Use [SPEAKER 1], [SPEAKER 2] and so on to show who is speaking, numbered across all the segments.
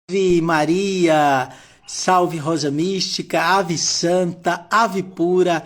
[SPEAKER 1] Ave Maria, salve Rosa Mística, Ave Santa, Ave Pura,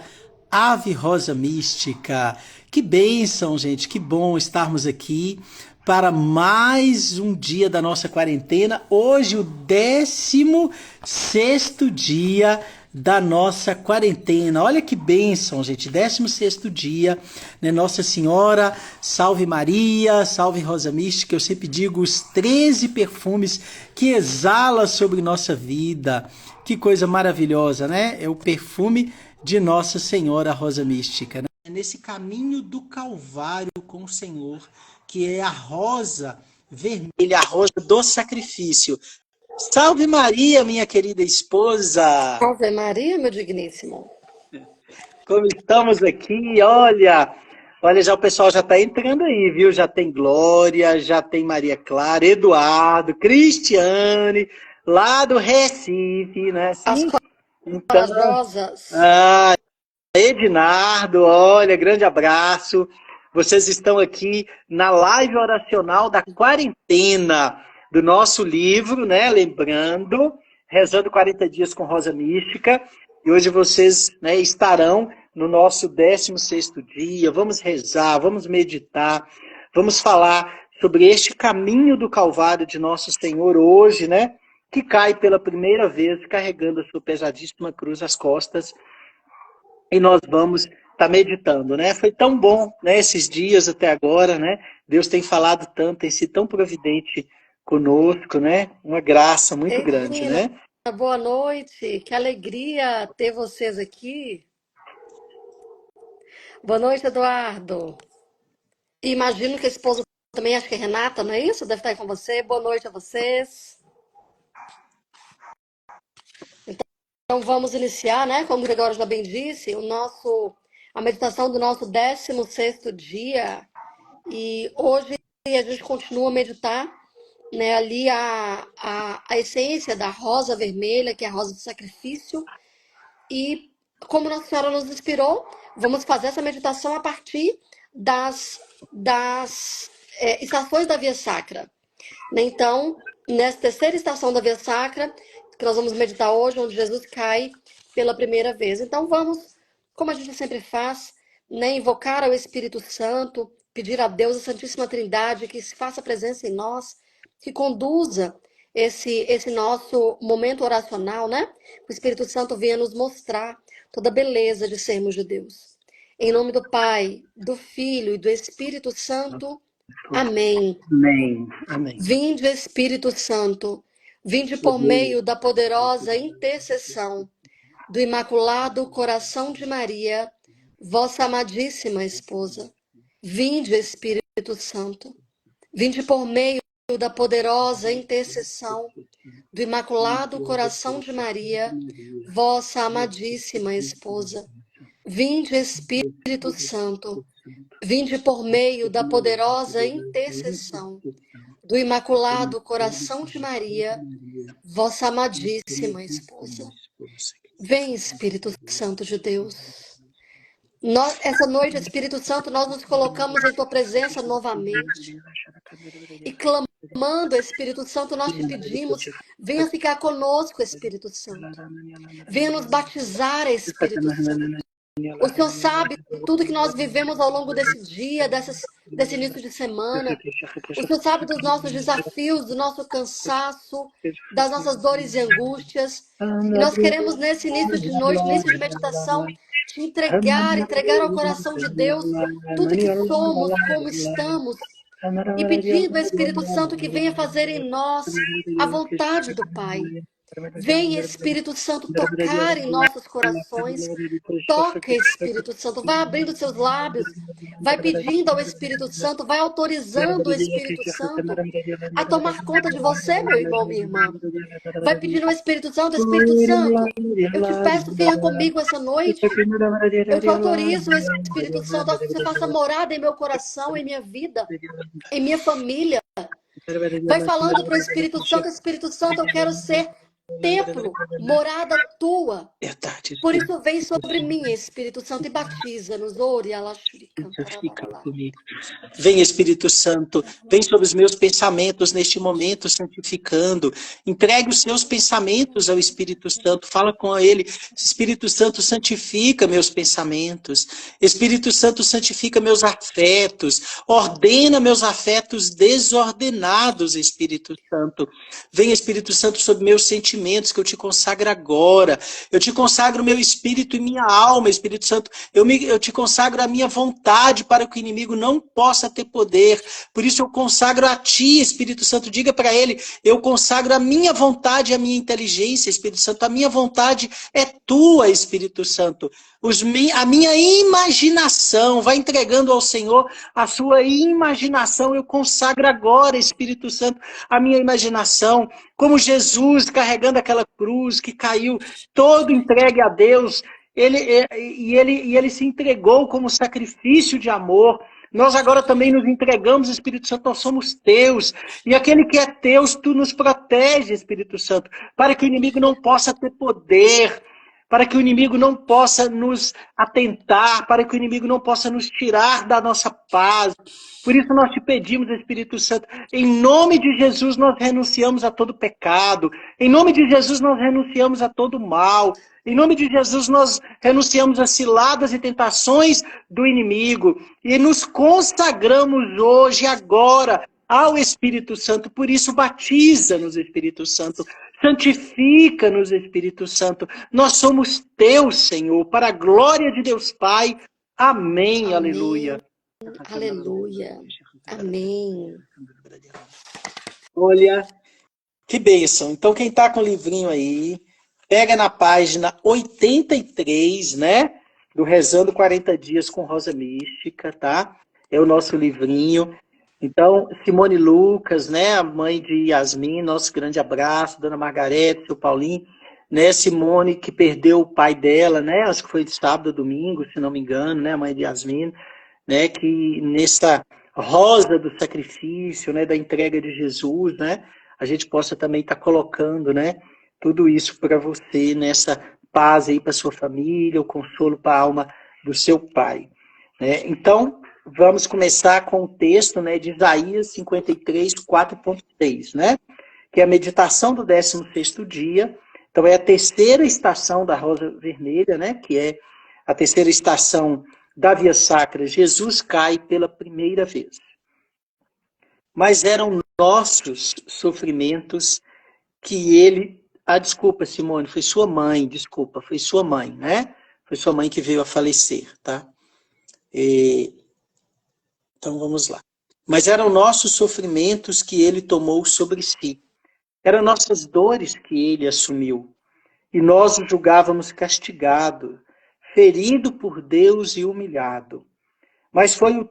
[SPEAKER 1] Ave Rosa Mística. Que bênção, gente, que bom estarmos aqui para mais um dia da nossa quarentena. Hoje, o 16º dia da nossa quarentena. Olha que bênção, gente, 16º dia, né? Nossa Senhora, salve Maria, salve Rosa Mística. Eu sempre digo os 13 perfumes que exala sobre nossa vida. Que coisa maravilhosa, né? É o perfume de Nossa Senhora Rosa Mística, né? É nesse caminho do Calvário com o Senhor, que é a rosa vermelha, a rosa do sacrifício. Salve Maria, minha querida esposa!
[SPEAKER 2] Ave Maria, meu digníssimo.
[SPEAKER 1] Como estamos aqui, olha, já o pessoal já está entrando aí, viu? Já tem Glória, já tem Maria Clara, Eduardo, Cristiane, lá do Recife, né?
[SPEAKER 2] As
[SPEAKER 1] Sim, então,
[SPEAKER 2] corajosas.
[SPEAKER 1] Ednardo, olha, grande abraço. Vocês estão aqui na live oracional da quarentena do nosso livro, né? Lembrando, Rezando 40 Dias com Rosa Mística. E hoje vocês, né, estarão no nosso 16º dia. Vamos rezar, vamos meditar, vamos falar sobre este caminho do Calvário de Nosso Senhor hoje, né? Que cai pela primeira vez carregando a sua pesadíssima cruz às costas. E nós vamos estar meditando, né? Foi tão bom, né, esses dias até agora, né? Deus tem falado tanto, tem sido tão providente conosco, né? Uma graça muito
[SPEAKER 2] Ei,
[SPEAKER 1] grande,
[SPEAKER 2] menina,
[SPEAKER 1] né?
[SPEAKER 2] boa noite. Que alegria ter vocês aqui. Boa noite, Eduardo. E imagino que a esposa também, acho que é Renata, não é isso? Deve estar aí com você. Boa noite a vocês. Então vamos iniciar, né? Como o Gregório já bem disse, a meditação do nosso 16º dia. E hoje a gente continua a meditar, né, ali a essência da rosa vermelha, que é a rosa do sacrifício. E como Nossa Senhora nos inspirou, vamos fazer essa meditação a partir das estações da Via Sacra. Então, nessa terceira estação da Via Sacra, que nós vamos meditar hoje, onde Jesus cai pela primeira vez. Então vamos, como a gente sempre faz, né, invocar ao Espírito Santo, pedir a Deus, a Santíssima Trindade, que se faça presença em nós, que conduza esse nosso momento oracional, né? Que o Espírito Santo venha nos mostrar toda a beleza de sermos de Deus. Em nome do Pai, do Filho e do Espírito Santo. Amém.
[SPEAKER 1] Amém. Amém.
[SPEAKER 2] Vinde, Espírito Santo, vinde por meio da poderosa intercessão do Imaculado Coração de Maria, vossa amadíssima esposa. Vinde, Espírito Santo, vinde por meio da poderosa intercessão do Imaculado Coração de Maria, vossa amadíssima esposa. Vinde, Espírito Santo, vinde por meio da poderosa intercessão do Imaculado Coração de Maria, vossa amadíssima esposa. Vem, Espírito Santo de Deus. Essa noite, Espírito Santo, nós nos colocamos em tua presença novamente. E clamando, Espírito Santo, nós te pedimos, venha ficar conosco, Espírito Santo. Venha nos batizar, Espírito Santo. O Senhor sabe tudo que nós vivemos ao longo desse dia, desse início de semana. O Senhor sabe dos nossos desafios, do nosso cansaço, das nossas dores e angústias. E nós queremos, nesse início de noite, início de meditação, te entregar ao coração de Deus tudo que somos, como estamos. E pedindo ao Espírito Santo que venha fazer em nós a vontade do Pai. Vem, Espírito Santo, tocar em nossos corações. Toca, Espírito Santo. Vai abrindo seus lábios. Vai pedindo ao Espírito Santo. Vai autorizando o Espírito Santo a tomar conta de você, meu irmão, minha irmã. Vai pedindo ao Espírito Santo. Espírito Santo, eu te peço, venha comigo essa noite. Eu te autorizo, Espírito Santo, a que você faça morada em meu coração, em minha vida, em minha família. Vai falando para o Espírito Santo, eu quero ser templo, morada tua.
[SPEAKER 1] Verdade.
[SPEAKER 2] Por isso vem sobre mim, Espírito Santo, e batiza-nos.
[SPEAKER 1] Fica comigo. Vem, Espírito Santo, vem sobre os meus pensamentos neste momento, santificando. Entregue os seus pensamentos ao Espírito Santo. Fala com ele. Espírito Santo, santifica meus pensamentos. Espírito Santo, santifica meus afetos. Ordena meus afetos desordenados, Espírito Santo. Vem, Espírito Santo, sobre meus sentimentos, que eu te consagro agora. Eu te consagro meu espírito e minha alma, Espírito Santo. Eu te consagro a minha vontade para que o inimigo não possa ter poder. Por isso eu consagro a ti, Espírito Santo. Diga para ele, eu consagro a minha vontade e a minha inteligência, Espírito Santo. A minha vontade é tua, Espírito Santo. A minha imaginação, vai entregando ao Senhor a sua imaginação. Eu consagro agora, Espírito Santo, a minha imaginação. Como Jesus carregando aquela cruz que caiu todo entregue a Deus. Ele se entregou como sacrifício de amor. Nós agora também nos entregamos, Espírito Santo, nós somos teus. E aquele que é teus, tu nos protege, Espírito Santo, para que o inimigo não possa ter poder, para que o inimigo não possa nos atentar, para que o inimigo não possa nos tirar da nossa paz. Por isso nós te pedimos, Espírito Santo, em nome de Jesus nós renunciamos a todo pecado, em nome de Jesus nós renunciamos a todo mal, em nome de Jesus nós renunciamos às ciladas e tentações do inimigo e nos consagramos hoje, agora, ao Espírito Santo. Por isso, batiza-nos, Espírito Santo. Santifica-nos, Espírito Santo. Nós somos teus, Senhor, para a glória de Deus Pai. Amém.
[SPEAKER 2] Amém.
[SPEAKER 1] Aleluia.
[SPEAKER 2] Aleluia. Amém.
[SPEAKER 1] Olha, que bênção. Então, quem está com o livrinho aí, pega na página 83, né? Do Rezando 40 Dias com Rosa Mística, tá? É o nosso livrinho. Então, Simone Lucas, né? A mãe de Yasmin, nosso grande abraço. Dona Margarete, seu Paulinho. Né? Simone, que perdeu o pai dela, né? Acho que foi de sábado a domingo, se não me engano, né? A mãe de Yasmin, né? Que nessa rosa do sacrifício, né? Da entrega de Jesus, né? A gente possa também estar colocando, né? Tudo isso para você, nessa paz aí para sua família, o consolo para a alma do seu pai. Né? Então, vamos começar com o texto, né, de Isaías 53, 4.6, né? Que é a meditação do 16º dia. Então, é a terceira estação da Rosa Vermelha, né? Que é a terceira estação da Via Sacra. Jesus cai pela primeira vez. Mas eram nossos sofrimentos que ele... Ah, desculpa, Simone, foi sua mãe, desculpa, foi sua mãe, né? Foi sua mãe que veio a falecer, tá? Então, vamos lá. Mas eram nossos sofrimentos que ele tomou sobre si. Eram nossas dores que ele assumiu. E nós o julgávamos castigado, ferido por Deus e humilhado. Mas foi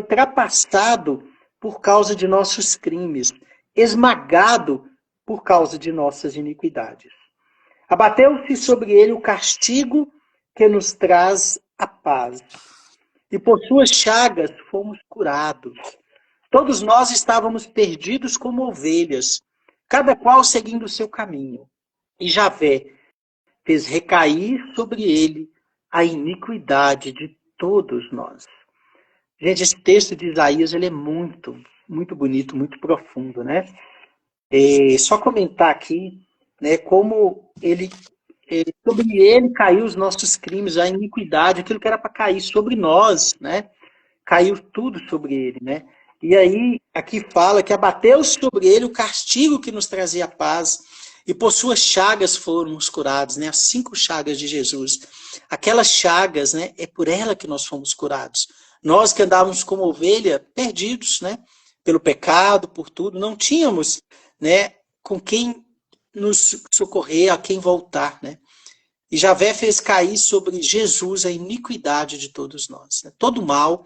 [SPEAKER 1] trapassado por causa de nossos crimes, esmagado por causa de nossas iniquidades. Abateu-se sobre ele o castigo que nos traz a paz. E por suas chagas fomos curados. Todos nós estávamos perdidos como ovelhas, cada qual seguindo o seu caminho. E Javé fez recair sobre ele a iniquidade de todos nós. Gente, esse texto de Isaías ele é muito, muito bonito, muito profundo, né? Só comentar aqui, né, como sobre ele caiu os nossos crimes, a iniquidade, aquilo que era para cair sobre nós, né? Caiu tudo sobre ele, né? E aí, aqui fala que abateu sobre ele o castigo que nos trazia paz, e por suas chagas fomos curados, né? As 5 chagas de Jesus. Aquelas chagas, né? É por ela que nós fomos curados. Nós que andávamos como ovelha, perdidos, né? Pelo pecado, por tudo, não tínhamos, né? Com quem nos socorrer, a quem voltar, né? E Javé fez cair sobre Jesus a iniquidade de todos nós, né? Todo mal,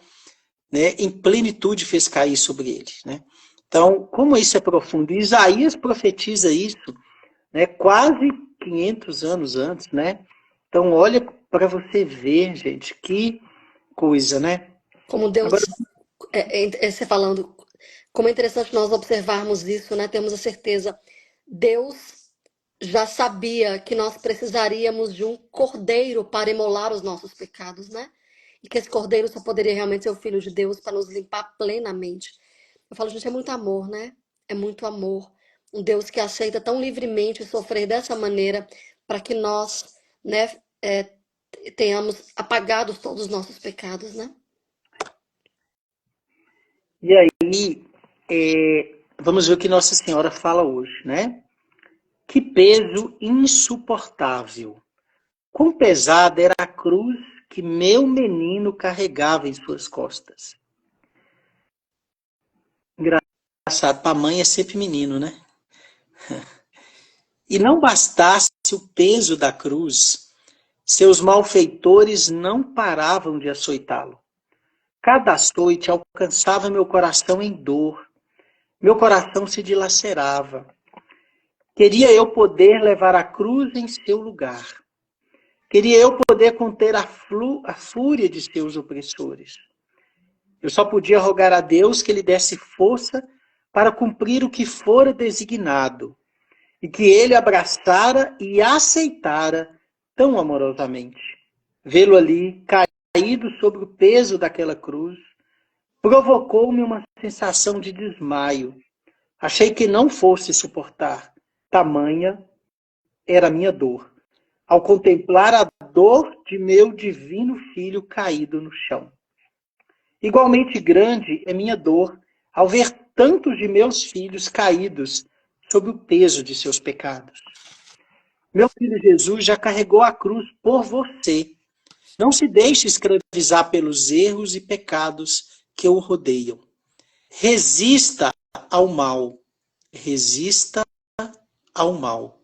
[SPEAKER 1] né? Em plenitude fez cair sobre ele, né? Então, como isso é profundo? Isaías profetiza isso, né? Quase 500 anos antes, né? Então, olha para você ver, gente, que coisa, né?
[SPEAKER 2] Como Deus,
[SPEAKER 1] Agora,
[SPEAKER 2] você falando, como é interessante nós observarmos isso, né? Temos a certeza, Deus já sabia que nós precisaríamos de um cordeiro para imolar os nossos pecados, né? E que esse cordeiro só poderia realmente ser o Filho de Deus para nos limpar plenamente. Eu falo, gente, é muito amor, né? É muito amor. Um Deus que aceita tão livremente sofrer dessa maneira para que nós, né, tenhamos apagado todos os nossos pecados, né?
[SPEAKER 1] E aí, vamos ver o que Nossa Senhora fala hoje, né? Que peso insuportável. Quão pesada era a cruz que meu menino carregava em suas costas. Engraçado, para a mãe é sempre menino, né? E não bastasse o peso da cruz, seus malfeitores não paravam de açoitá-lo. Cada açoite alcançava meu coração em dor. Meu coração se dilacerava. Queria eu poder levar a cruz em seu lugar. Queria eu poder conter a fúria de seus opressores. Eu só podia rogar a Deus que lhe desse força para cumprir o que fora designado e que ele abraçara e aceitara tão amorosamente. Vê-lo ali, caído sobre o peso daquela cruz, provocou-me uma sensação de desmaio. Achei que não fosse suportar. Tamanha era a minha dor, ao contemplar a dor de meu divino filho caído no chão. Igualmente grande é minha dor ao ver tantos de meus filhos caídos sob o peso de seus pecados. Meu filho Jesus já carregou a cruz por você. Não se deixe escravizar pelos erros e pecados que o rodeiam. Resista ao mal. Resista ao mal.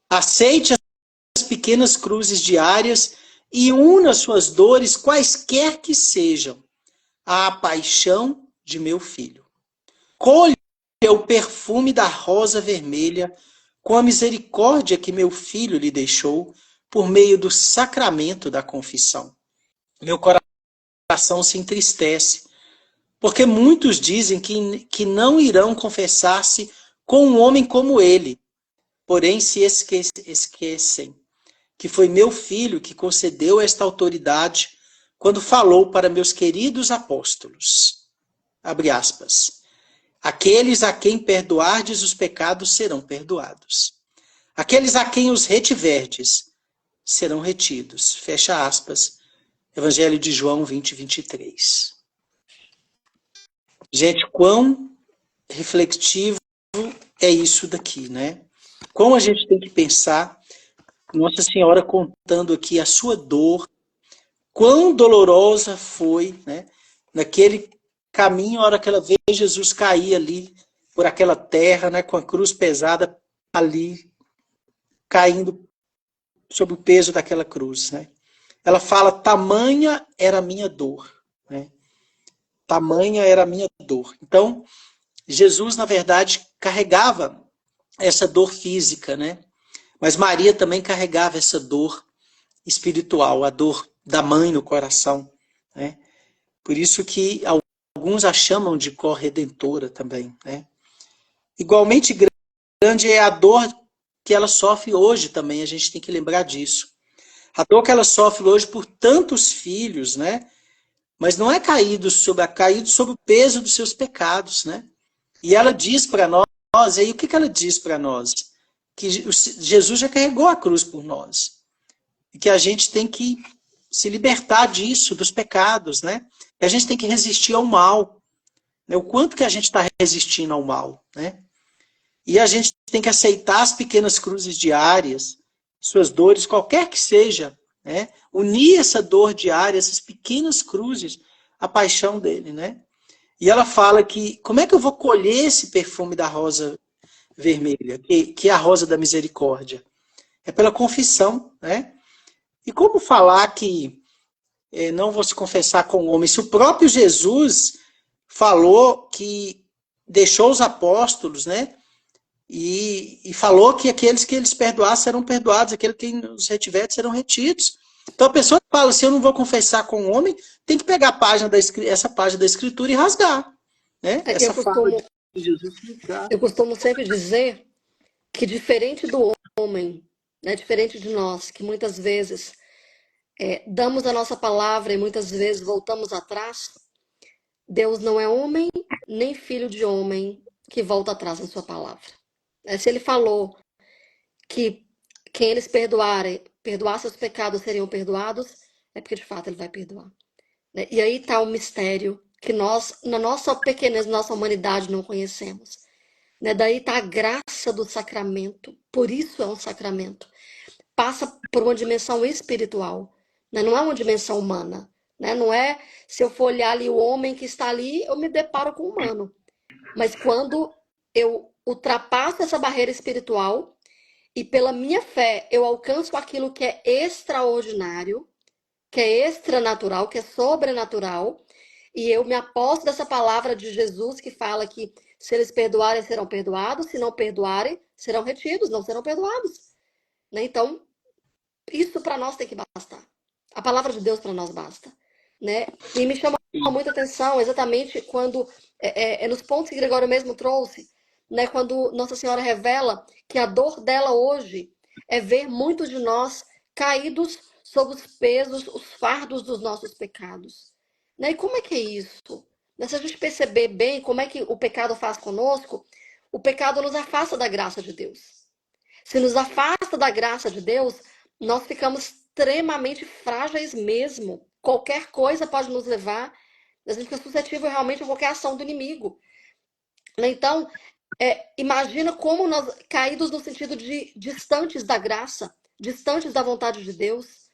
[SPEAKER 1] Aceite as pequenas cruzes diárias e una suas dores, quaisquer que sejam, à paixão de meu filho. Colha o perfume da rosa vermelha com a misericórdia que meu filho lhe deixou por meio do sacramento da confissão. Meu coração se entristece, porque muitos dizem que não irão confessar-se com um homem como ele, porém se esquecem que foi meu filho que concedeu esta autoridade quando falou para meus queridos apóstolos. Abre aspas. Aqueles a quem perdoardes os pecados serão perdoados. Aqueles a quem os retiverdes serão retidos. Fecha aspas. Evangelho de João 20, 23. Gente, quão reflexivo é isso daqui, né? Como a gente tem que pensar, Nossa Senhora contando aqui a sua dor, quão dolorosa foi, né? Naquele caminho, a hora que ela vê Jesus cair ali por aquela terra, né? Com a cruz pesada ali, caindo sob o peso daquela cruz, né? Ela fala, tamanha era a minha dor, né? Tamanha era a minha dor. Então, Jesus, na verdade, carregava essa dor física, né? Mas Maria também carregava essa dor espiritual, a dor da mãe no coração, né? Por isso que alguns a chamam de corredentora também, né? Igualmente grande é a dor que ela sofre hoje também, a gente tem que lembrar disso. A dor que ela sofre hoje por tantos filhos, né? Mas não é caído sob o peso dos seus pecados, né? E ela diz para nós, e o que ela diz para nós? Que Jesus já carregou a cruz por nós. E que a gente tem que se libertar disso, dos pecados, né? E a gente tem que resistir ao mal. Né? O quanto que a gente está resistindo ao mal, né? E a gente tem que aceitar as pequenas cruzes diárias, suas dores, qualquer que seja, né? Unir essa dor diária, essas pequenas cruzes, à paixão dele, né? E ela fala que, como é que eu vou colher esse perfume da rosa vermelha, que é a rosa da misericórdia? É pela confissão, né? E como falar que não vou se confessar com o homem? Se o próprio Jesus falou que deixou os apóstolos, né? E falou que aqueles que eles perdoassem serão perdoados, aqueles que os retiverem serão retidos. Então a pessoa que fala, se eu não vou confessar com o homem, tem que pegar essa página da Escritura e rasgar. Né? Essa fala de Jesus.
[SPEAKER 2] Eu costumo sempre dizer que, diferente do homem, né, diferente de nós, que muitas vezes damos a nossa palavra e muitas vezes voltamos atrás. Deus não é homem, nem filho de homem que volta atrás na sua palavra. Se ele falou que quem eles perdoassem os pecados seriam perdoados, é porque de fato ele vai perdoar. E aí está o mistério que nós, na nossa pequenez, nossa humanidade, não conhecemos. Daí está a graça do sacramento, por isso é um sacramento. Passa por uma dimensão espiritual, não é uma dimensão humana. Não é, se eu for olhar ali o homem que está ali, eu me deparo com o humano. Mas quando eu ultrapasso essa barreira espiritual e pela minha fé eu alcanço aquilo que é extraordinário, que é extranatural, que é sobrenatural, e eu me aposto dessa palavra de Jesus que fala que se eles perdoarem, serão perdoados, se não perdoarem, serão retidos, não serão perdoados. Então, isso para nós tem que bastar. A palavra de Deus para nós basta. E me chama muita atenção exatamente quando, nos pontos que Gregório mesmo trouxe, quando Nossa Senhora revela que a dor dela hoje é ver muitos de nós caídos sob os pesos, os fardos dos nossos pecados. E como é que é isso? Se a gente perceber bem como é que o pecado faz conosco, o pecado nos afasta da graça de Deus. Se nos afasta da graça de Deus, nós ficamos extremamente frágeis mesmo. Qualquer coisa pode nos levar, a gente fica suscetível realmente a qualquer ação do inimigo. Então, imagina como nós, caídos no sentido de distantes da graça, distantes da vontade de Deus,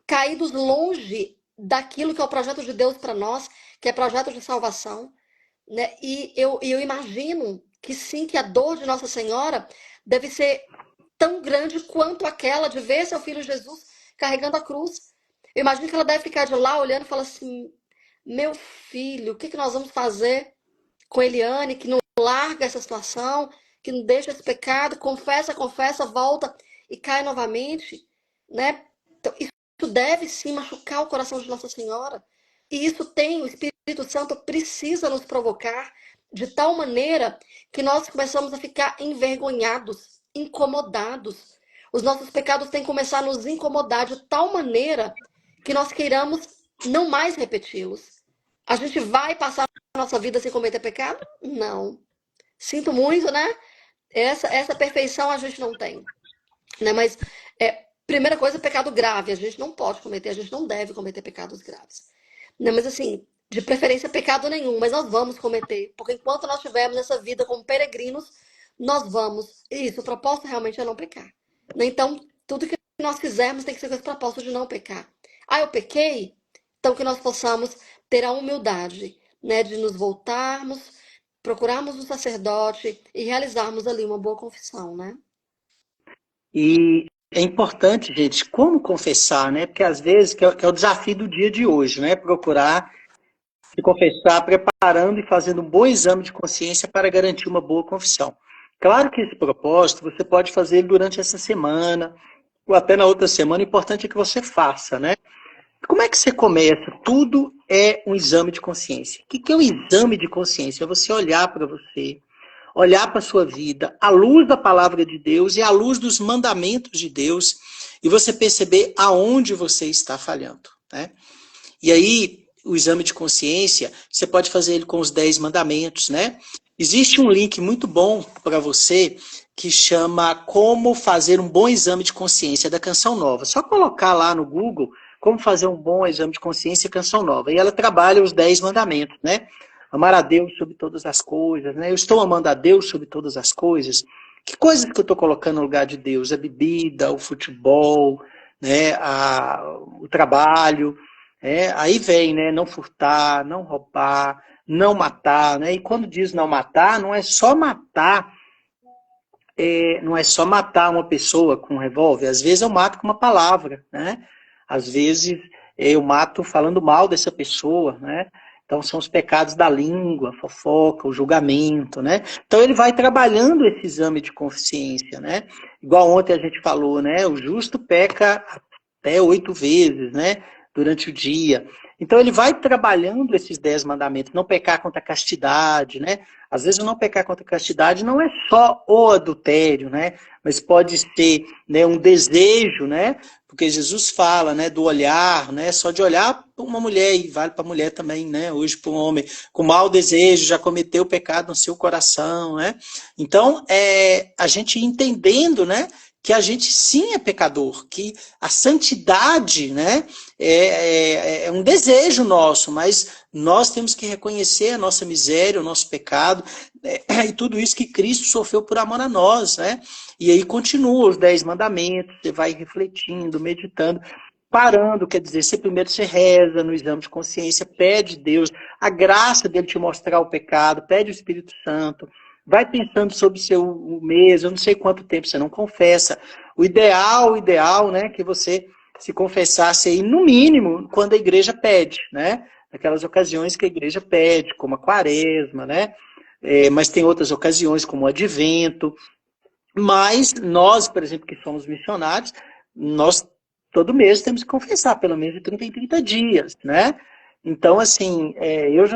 [SPEAKER 2] caídos longe daquilo que é o projeto de Deus para nós, que é projeto de salvação. E eu imagino que sim, que a dor de Nossa Senhora deve ser tão grande quanto aquela de ver seu filho Jesus carregando a cruz. Eu imagino que ela deve ficar de lá olhando e falar assim: meu filho, o que nós vamos fazer com Eliane, que não larga essa situação, que não deixa esse pecado, confessa, volta e cai novamente, Então, isso deve sim machucar o coração de Nossa Senhora. E isso o Espírito Santo precisa nos provocar de tal maneira que nós começamos a ficar envergonhados, incomodados. Os nossos pecados têm que começar a nos incomodar de tal maneira que nós queiramos não mais repeti-los. A gente vai passar a nossa vida sem cometer pecado? Não. Sinto muito, Essa perfeição a gente não tem. Mas, primeira coisa, pecado grave. A gente não pode cometer, a gente não deve cometer pecados graves. Mas assim, de preferência, pecado nenhum, mas nós vamos cometer. Porque enquanto nós estivermos nessa vida como peregrinos, nós vamos. Isso, o propósito realmente é não pecar. Então, tudo que nós fizermos tem que ser com esse propósito de não pecar. Eu pequei? Então, que nós possamos ter a humildade, de nos voltarmos, procurarmos um sacerdote e realizarmos ali uma boa confissão,
[SPEAKER 1] E é importante, gente, como confessar, Porque às vezes, que é o desafio do dia de hoje, Procurar se confessar, preparando e fazendo um bom exame de consciência para garantir uma boa confissão. Claro que esse propósito você pode fazer durante essa semana, ou até na outra semana, o importante é que você faça, Como é que você começa? Tudo é um exame de consciência. O que é um exame de consciência? É você olhar para você, olhar para a sua vida, à luz da palavra de Deus e à luz dos mandamentos de Deus, e você perceber aonde você está falhando, E aí, o exame de consciência, você pode fazer ele com os 10 mandamentos, Existe um link muito bom para você que chama Como Fazer um Bom Exame de Consciência, da Canção Nova. Só colocar lá no Google Como Fazer um Bom Exame de Consciência, Canção Nova. E ela trabalha os 10 mandamentos, Amar a Deus sobre todas as coisas, Eu estou amando a Deus sobre todas as coisas. Que coisas que eu estou colocando no lugar de Deus? A bebida, o futebol, o trabalho. Aí vem, não furtar, não roubar, não matar, E quando diz não matar, não é só matar, não é só matar uma pessoa com um revólver. Às vezes eu mato com uma palavra, Às vezes eu mato falando mal dessa pessoa, Então são os pecados da língua, a fofoca, o julgamento, Então ele vai trabalhando esse exame de consciência, Igual ontem a gente falou, O justo peca até 8 vezes, durante o dia. Então ele vai trabalhando esses 10 mandamentos, não pecar contra a castidade, né? Às vezes o não pecar contra a castidade não é só o adultério, né? Mas pode ser, né, um desejo, né? Porque Jesus fala, né, do olhar, né? Só de olhar para uma mulher, e vale para a mulher também, né? Hoje para um homem, com mau desejo, já cometeu o pecado no seu coração, né? Então, a gente entendendo, né, que a gente sim é pecador, que a santidade, né, é um desejo nosso, mas nós temos que reconhecer a nossa miséria, o nosso pecado, e tudo isso que Cristo sofreu por amor a nós, né? E aí continua os 10 mandamentos, você vai refletindo, meditando, parando, quer dizer, primeiro você reza no exame de consciência, pede Deus a graça dele te mostrar o pecado, pede o Espírito Santo, vai pensando sobre o seu mês, eu não sei quanto tempo você não confessa. O ideal, né, que você se confessasse aí, no mínimo, quando a igreja pede, né? Naquelas ocasiões que a igreja pede, como a quaresma, né? Mas tem outras ocasiões, como o advento. Mas nós, por exemplo, que somos missionários, nós todo mês temos que confessar, pelo menos de 30 em 30 dias, né? Então, assim, eu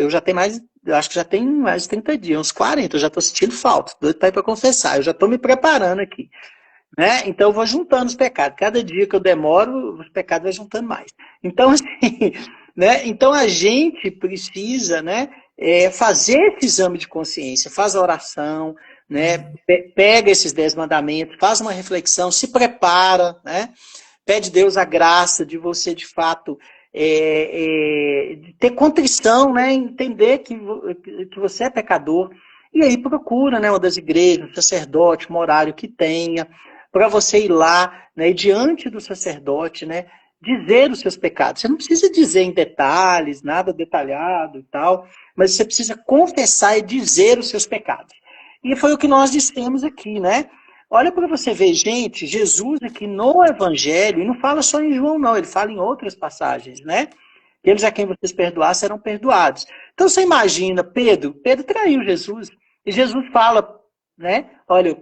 [SPEAKER 1] já tenho mais, eu acho que já tem mais de 30 dias, uns 40, eu já estou sentindo falta, doido para ir para confessar, eu já estou me preparando aqui, né? Então eu vou juntando os pecados, cada dia que eu demoro, os pecados vão juntando mais. Então, assim, né? Então a gente precisa, né, fazer esse exame de consciência, faz a oração, né? Pega esses 10 mandamentos, faz uma reflexão, se prepara, né? Pede a Deus a graça de você, de fato, de ter contrição, né? Entender que você é pecador. E aí procura, né, uma das igrejas, um sacerdote, um horário que tenha, para você ir lá, né, e diante do sacerdote, né, dizer os seus pecados. Você não precisa dizer em detalhes, nada detalhado e tal, mas você precisa confessar e dizer os seus pecados. E foi o que nós dissemos aqui, né? Olha para você ver, gente, Jesus aqui no Evangelho, e não fala só em João, não, ele fala em outras passagens, né? Eles a quem vocês perdoar serão perdoados. Então você imagina, Pedro traiu Jesus, e Jesus fala, né? Olha,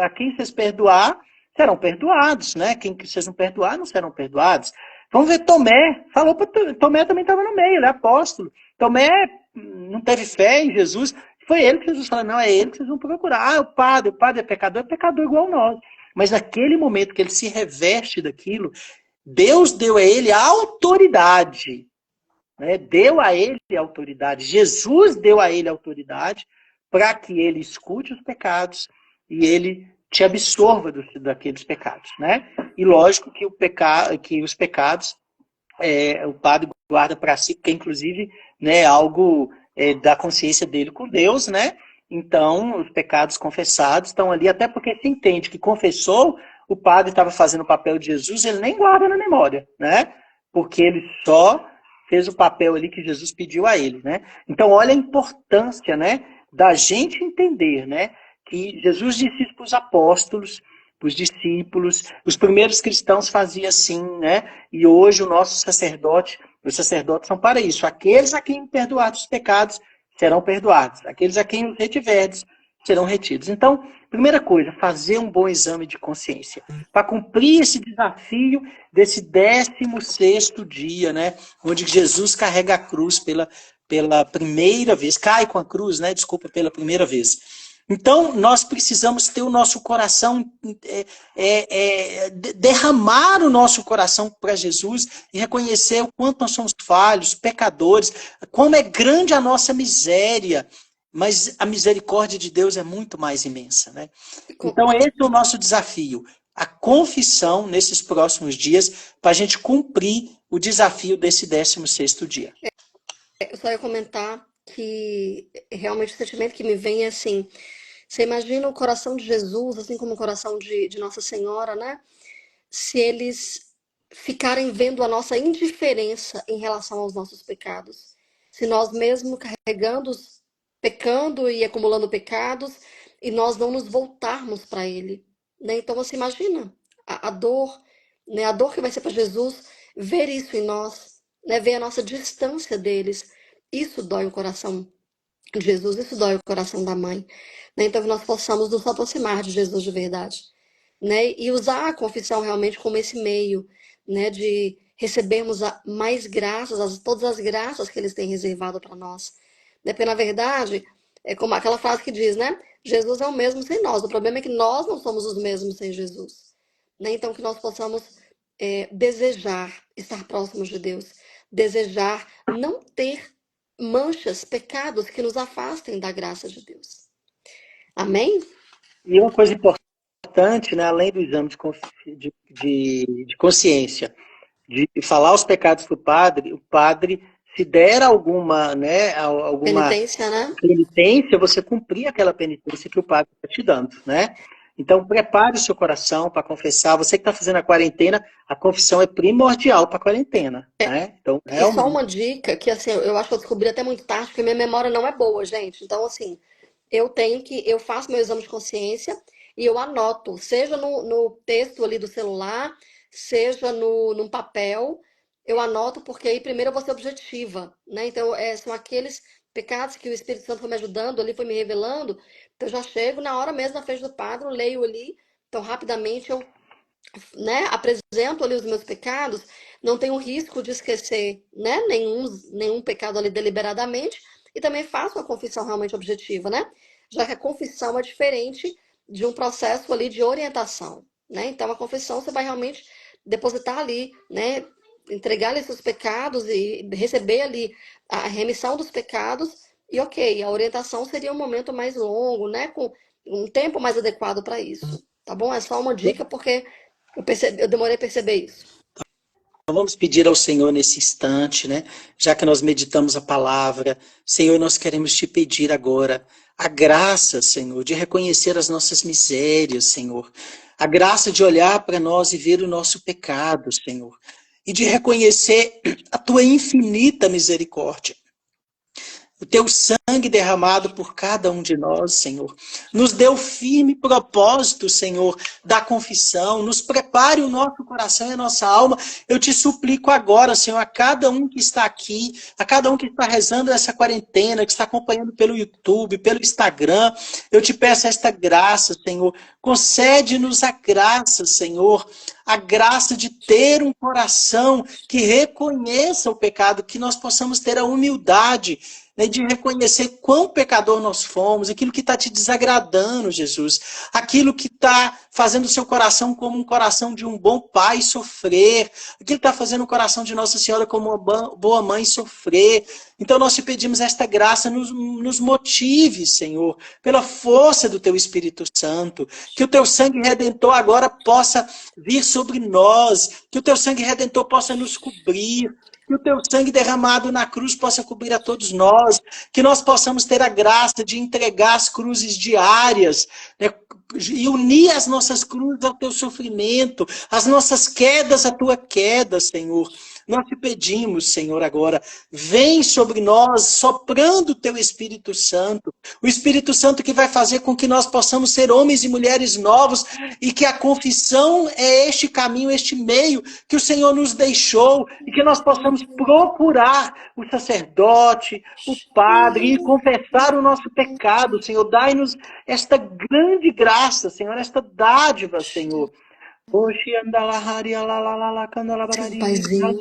[SPEAKER 1] a quem vocês perdoar, serão perdoados, né? Quem vocês não perdoar, não serão perdoados. Vamos ver Tomé, falou para Tomé também estava no meio, ele é apóstolo. Tomé não teve fé em Jesus, foi ele que Jesus falou, não, é ele que vocês vão procurar. Ah, o padre é pecador igual nós. Mas naquele momento que ele se reveste daquilo, Deus deu a ele a autoridade, né? Deu a ele a autoridade. Jesus deu a ele a autoridade para que ele escute os pecados e ele te absorva daqueles pecados, né? E lógico que os pecados o padre guarda para si, porque inclusive, né, algo da consciência dele com Deus, né? Então, os pecados confessados estão ali, até porque se entende que confessou, o padre estava fazendo o papel de Jesus, ele nem guarda na memória, né? Porque ele só fez o papel ali que Jesus pediu a ele, né? Então, olha a importância, né, da gente entender, né, que Jesus disse isso para os apóstolos, para os discípulos, os primeiros cristãos faziam assim, né? E hoje os sacerdotes são para isso. Aqueles a quem perdoados os pecados serão perdoados. Aqueles a quem os retiverdes serão retidos. Então, primeira coisa, fazer um bom exame de consciência. Para cumprir esse desafio desse 16º dia, né? Onde Jesus carrega a cruz pela primeira vez. Cai com a cruz, né? Desculpa, pela primeira vez. Então, nós precisamos ter o nosso coração, derramar o nosso coração para Jesus e reconhecer o quanto nós somos falhos, pecadores, como é grande a nossa miséria, mas a misericórdia de Deus é muito mais imensa, né? Então, esse é o nosso desafio, a confissão nesses próximos dias, para a gente cumprir o desafio desse 16º dia.
[SPEAKER 2] Eu só ia comentar que realmente o sentimento que me vem é assim, você imagina o coração de Jesus, assim como o coração de Nossa Senhora, né? Se eles ficarem vendo a nossa indiferença em relação aos nossos pecados. Se nós mesmo pecando e acumulando pecados, e nós não nos voltarmos para Ele. Né? Então você imagina a dor, né? A dor que vai ser para Jesus ver isso em nós, né? Ver a nossa distância deles. Isso dói o coração de Jesus, isso dói o coração da mãe. Né? Então que nós possamos nos aproximar de Jesus de verdade. Né? E usar a confissão realmente como esse meio, né, de recebemos mais graças, todas as graças que eles têm reservado para nós. Né? Porque, na verdade, é como aquela frase que diz, né? Jesus é o mesmo sem nós. O problema é que nós não somos os mesmos sem Jesus. Né? Então, que nós possamos desejar estar próximos de Deus. Desejar não ter manchas, pecados que nos afastem da graça de Deus. Amém?
[SPEAKER 1] E uma coisa importante, né, além do exame de consciência, de falar os pecados para o padre, se der alguma, né, alguma
[SPEAKER 2] Penitência, né?
[SPEAKER 1] penitência, você cumprir aquela penitência que o padre está te dando, né? Então, prepare o seu coração para confessar. Você que está fazendo a quarentena, a confissão é primordial para a quarentena, né? Então,
[SPEAKER 2] E só
[SPEAKER 1] realmente.
[SPEAKER 2] uma dica que, assim, eu acho que eu descobri até muito tarde, porque minha memória não é boa, gente. Então, assim, eu faço meu exame de consciência e eu anoto, seja no texto ali do celular, seja num papel, eu anoto, porque aí primeiro eu vou ser objetiva, né? Então, são aqueles pecados que o Espírito Santo foi me ajudando ali, foi me revelando. Então, eu já chego na hora mesmo na frente do padre, eu leio ali, então rapidamente eu, né, apresento ali os meus pecados, não tenho risco de esquecer, né, nenhum pecado ali deliberadamente, e também faço uma confissão realmente objetiva, né? Já que a confissão é diferente de um processo ali de orientação, né? Então a confissão você vai realmente depositar ali, né, entregar ali seus pecados e receber ali a remissão dos pecados, e ok, a orientação seria um momento mais longo, né, com um tempo mais adequado para isso, tá bom? É só uma dica porque eu demorei a perceber isso.
[SPEAKER 1] Então, vamos pedir ao Senhor nesse instante, né? Já que nós meditamos a palavra, Senhor, nós queremos te pedir agora a graça, Senhor, de reconhecer as nossas misérias, Senhor. A graça de olhar para nós e ver o nosso pecado, Senhor. E de reconhecer a tua infinita misericórdia. O teu sangue derramado por cada um de nós, Senhor. Nos dê o firme propósito, Senhor, da confissão. Nos prepare o nosso coração e a nossa alma. Eu te suplico agora, Senhor, a cada um que está aqui, a cada um que está rezando essa quarentena, que está acompanhando pelo YouTube, pelo Instagram, eu te peço esta graça, Senhor. Concede-nos a graça, Senhor, a graça de ter um coração que reconheça o pecado, que nós possamos ter a humildade, né, de reconhecer quão pecador nós fomos, aquilo que está te desagradando, Jesus, aquilo que está fazendo o seu coração como um coração de um bom pai sofrer, aquilo que está fazendo o coração de Nossa Senhora como uma boa mãe sofrer. Então nós te pedimos esta graça, nos motive, Senhor, pela força do teu Espírito Santo, que o teu sangue redentor agora possa vir sobre nós, que o teu sangue redentor possa nos cobrir, que o teu sangue derramado na cruz possa cobrir a todos nós, que nós possamos ter a graça de entregar as cruzes diárias, né, e unir as nossas cruzes ao teu sofrimento, as nossas quedas à tua queda, Senhor. Nós te pedimos, Senhor, agora, vem sobre nós, soprando o teu Espírito Santo, o Espírito Santo que vai fazer com que nós possamos ser homens e mulheres novos, e que a confissão é este caminho, este meio que o Senhor nos deixou, e que nós possamos procurar o sacerdote, o padre, e confessar o nosso pecado, Senhor. Dai-nos esta grande graça, Senhor, esta dádiva, Senhor.
[SPEAKER 2] Sim, Paizinho.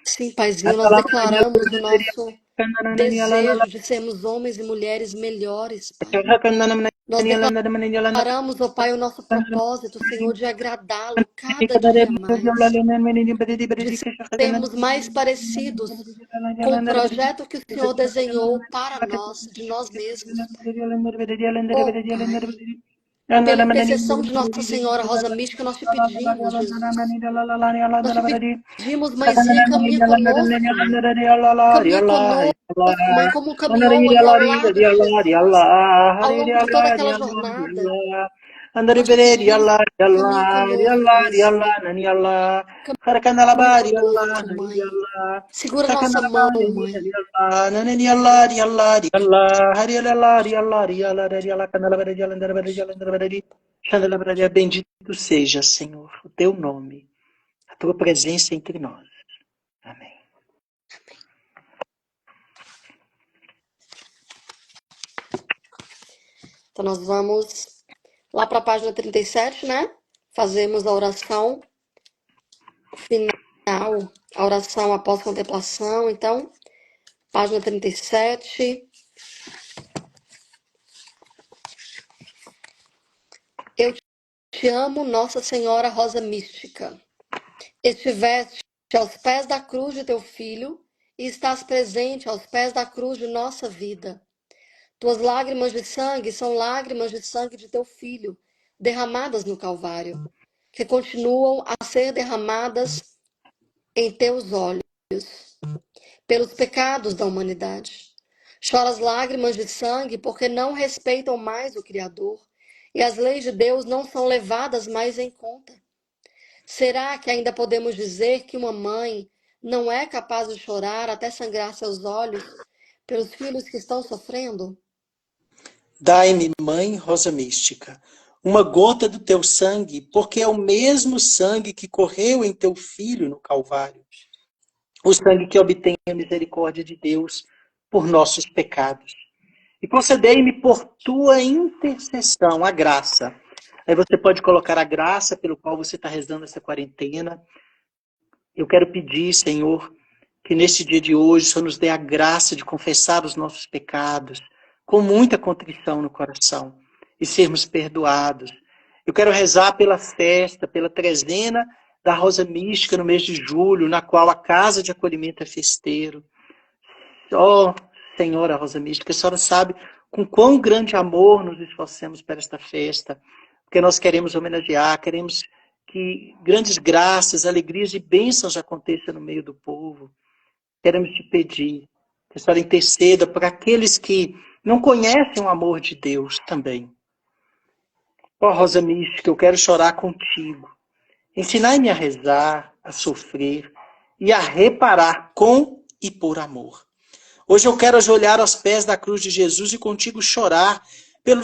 [SPEAKER 2] Sim, Paizinho, nós declaramos o nosso desejo de sermos homens e mulheres melhores, Pai. Nós declaramos, ó Pai, o nosso propósito, Senhor, de agradá-lo cada dia mais, de sermos mais parecidos com o projeto que o Senhor desenhou para nós, de nós mesmos, Pai. Oh, Pai, pela intercessão de Nossa Senhora Rosa Mística, nós te pedimos, Jesus. Nós te pedimos, Mãezinha, caminha conosco, Mãe, como caminhou ali ao lado de Jesus, ao longo de toda aquela jornada. Nós te pedimos, caminha conosco, Mãezinha. Caminha conosco, Mãe. Segura nossa mão, Mãe.
[SPEAKER 1] Bendito seja, Senhor, o teu nome, a tua presença entre nós. Amém.
[SPEAKER 2] Então, nós vamos lá para a página 37, né? Fazemos a oração final. final, a oração após contemplação. Então, página 37. Eu te amo, Nossa Senhora Rosa Mística. Estiveste aos pés da cruz de teu Filho e estás presente aos pés da cruz de nossa vida. Tuas lágrimas de sangue são lágrimas de sangue de teu Filho, derramadas no Calvário, que continuam a ser derramadas em teus olhos, pelos pecados da humanidade. Choras lágrimas de sangue porque não respeitam mais o Criador, e as leis de Deus não são levadas mais em conta. Será que ainda podemos dizer que uma mãe não é capaz de chorar até sangrar seus olhos pelos filhos que estão sofrendo?
[SPEAKER 1] Dai-me, Mãe Rosa Mística, uma gota do teu sangue, porque é o mesmo sangue que correu em teu Filho no Calvário. O sangue que obtém a misericórdia de Deus por nossos pecados. E concedei-me por tua intercessão a graça. Aí você pode colocar a graça pelo qual você está rezando essa quarentena. Eu quero pedir, Senhor, que neste dia de hoje o Senhor nos dê a graça de confessar os nossos pecados com muita contrição no coração e sermos perdoados. Eu quero rezar pela festa, pela trezena da Rosa Mística no mês de julho, na qual a Casa de Acolhimento é festeiro. Ó, Senhora Rosa Mística, a senhora sabe com quão grande amor nos esforcemos para esta festa, porque nós queremos homenagear, queremos que grandes graças, alegrias e bênçãos aconteçam no meio do povo. Queremos te pedir que a senhora interceda por aqueles que não conhecem o amor de Deus também. Ó Rosa Mística, eu quero chorar contigo. Ensinai-me a rezar, a sofrer e a reparar com e por amor. Hoje eu quero ajoelhar aos pés da cruz de Jesus e contigo chorar pelo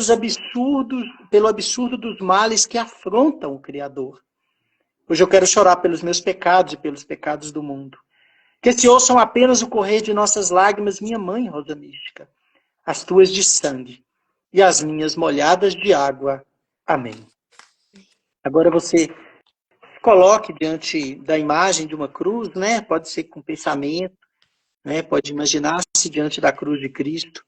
[SPEAKER 1] absurdo dos males que afrontam o Criador. Hoje eu quero chorar pelos meus pecados e pelos pecados do mundo. Que se ouçam apenas o correr de nossas lágrimas, minha Mãe Rosa Mística, as tuas de sangue e as minhas molhadas de água. Amém. Agora você coloque diante da imagem de uma cruz, né? Pode ser com pensamento, né? Pode imaginar-se diante da cruz de Cristo.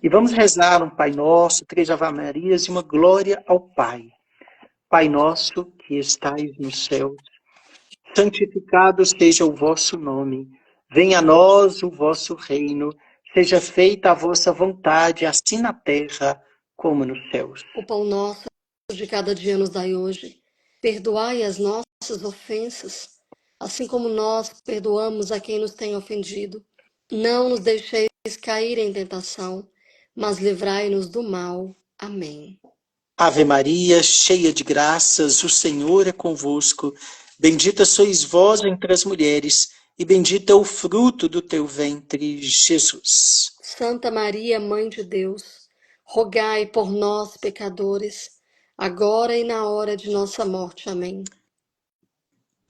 [SPEAKER 1] E vamos rezar um Pai Nosso, 3 Ave Marias e uma glória ao Pai. Pai nosso que estais nos céus, santificado seja o vosso nome. Venha a nós o vosso reino. Seja feita a vossa vontade, assim na terra como nos céus.
[SPEAKER 2] O pão nosso de cada dia nos dai hoje. Perdoai as nossas ofensas, assim como nós perdoamos a quem nos tem ofendido. Não nos deixeis cair em tentação, mas livrai-nos do mal. Amém.
[SPEAKER 1] Ave Maria, cheia de graças, o Senhor é convosco. Bendita sois vós entre as mulheres, e bendito é o fruto do teu ventre, Jesus.
[SPEAKER 2] Santa Maria, Mãe de Deus, rogai por nós, pecadores, agora e na hora de nossa morte. Amém.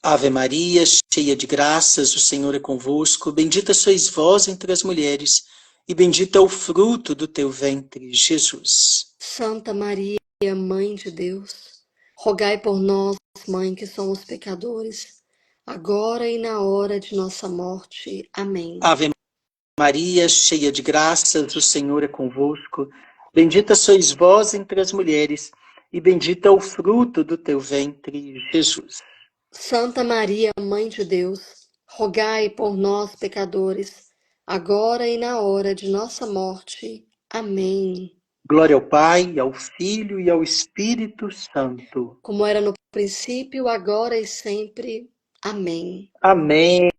[SPEAKER 1] Ave Maria, cheia de graças, o Senhor é convosco. Bendita sois vós entre as mulheres, e bendito é o fruto do teu ventre, Jesus.
[SPEAKER 2] Santa Maria, Mãe de Deus, rogai por nós, Mãe, que somos pecadores, agora e na hora de nossa morte. Amém.
[SPEAKER 1] Ave Maria, cheia de graças, o Senhor é convosco. Bendita sois vós entre as mulheres, e bendito é o fruto do teu ventre, Jesus.
[SPEAKER 2] Santa Maria, Mãe de Deus, rogai por nós, pecadores, agora e na hora de nossa morte. Amém.
[SPEAKER 1] Glória ao Pai, ao Filho e ao Espírito Santo.
[SPEAKER 2] Como era no princípio, agora e sempre. Amém.
[SPEAKER 1] Amém.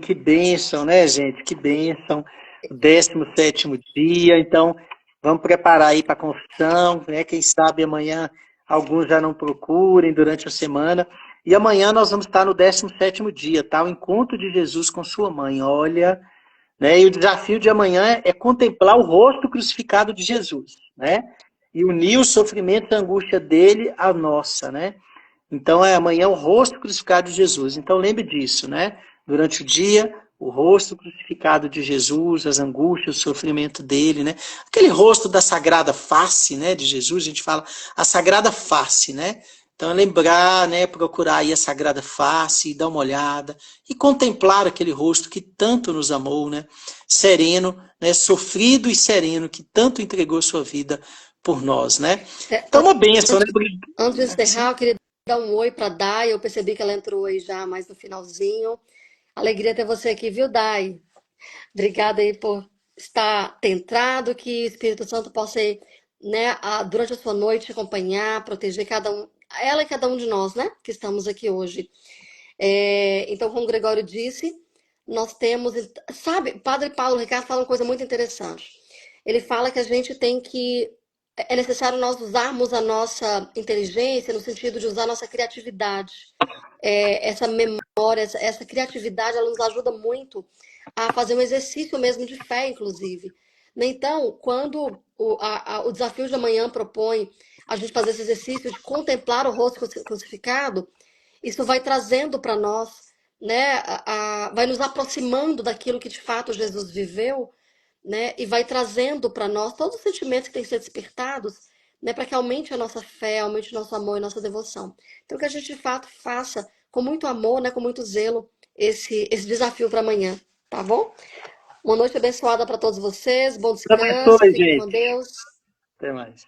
[SPEAKER 1] Que bênção, né, gente? Que bênção. O 17º dia. Então, vamos preparar aí para a confissão, né? Quem sabe amanhã alguns já não procurem durante a semana. E amanhã nós vamos estar no 17º dia, tá? O encontro de Jesus com sua mãe. Olha, né? E o desafio de amanhã é contemplar o rosto crucificado de Jesus, né? E unir o sofrimento e a angústia dele à nossa, né? Então, amanhã o rosto crucificado de Jesus. Então, lembre disso, né? Durante o dia, o rosto crucificado de Jesus, as angústias, o sofrimento dele, né? Aquele rosto da sagrada face, né, de Jesus, a gente fala a sagrada face, né? Então, é lembrar, né, procurar aí a Sagrada Face, dar uma olhada e contemplar aquele rosto que tanto nos amou, né, sereno, né, sofrido e sereno, que tanto entregou sua vida por nós, né.
[SPEAKER 2] É,
[SPEAKER 1] Então, uma bênção, né?
[SPEAKER 2] antes de encerrar,
[SPEAKER 1] Sim.
[SPEAKER 2] eu queria dar um oi para Dai. Eu percebi que ela entrou aí já mais no finalzinho. Alegria ter você aqui, viu, Dai? Obrigada aí por ter entrado, que o Espírito Santo possa, né, durante a sua noite acompanhar, proteger cada um, ela e cada um de nós, né, que estamos aqui hoje. Então, como o Gregório disse, nós temos, sabe, Padre Paulo Ricardo fala uma coisa muito interessante. Ele fala que a gente tem que, é necessário nós usarmos a nossa inteligência no sentido de usar a nossa criatividade. Essa memória, essa criatividade, ela nos ajuda muito a fazer um exercício mesmo de fé, inclusive. Então, quando o desafio de amanhã propõe a gente fazer esse exercício de contemplar o rosto crucificado, isso vai trazendo para nós, né, vai nos aproximando daquilo que de fato Jesus viveu, né, e vai trazendo para nós todos os sentimentos que têm que ser despertados, né, para que aumente a nossa fé, aumente o nosso amor e nossa devoção. Então, que a gente de fato faça com muito amor, né, com muito zelo, esse desafio para amanhã, tá bom? Uma noite abençoada para todos vocês, bom
[SPEAKER 1] Deus
[SPEAKER 2] descanso,
[SPEAKER 1] abençoe,
[SPEAKER 2] fiquem com
[SPEAKER 1] gente.
[SPEAKER 2] Deus.
[SPEAKER 1] Até mais.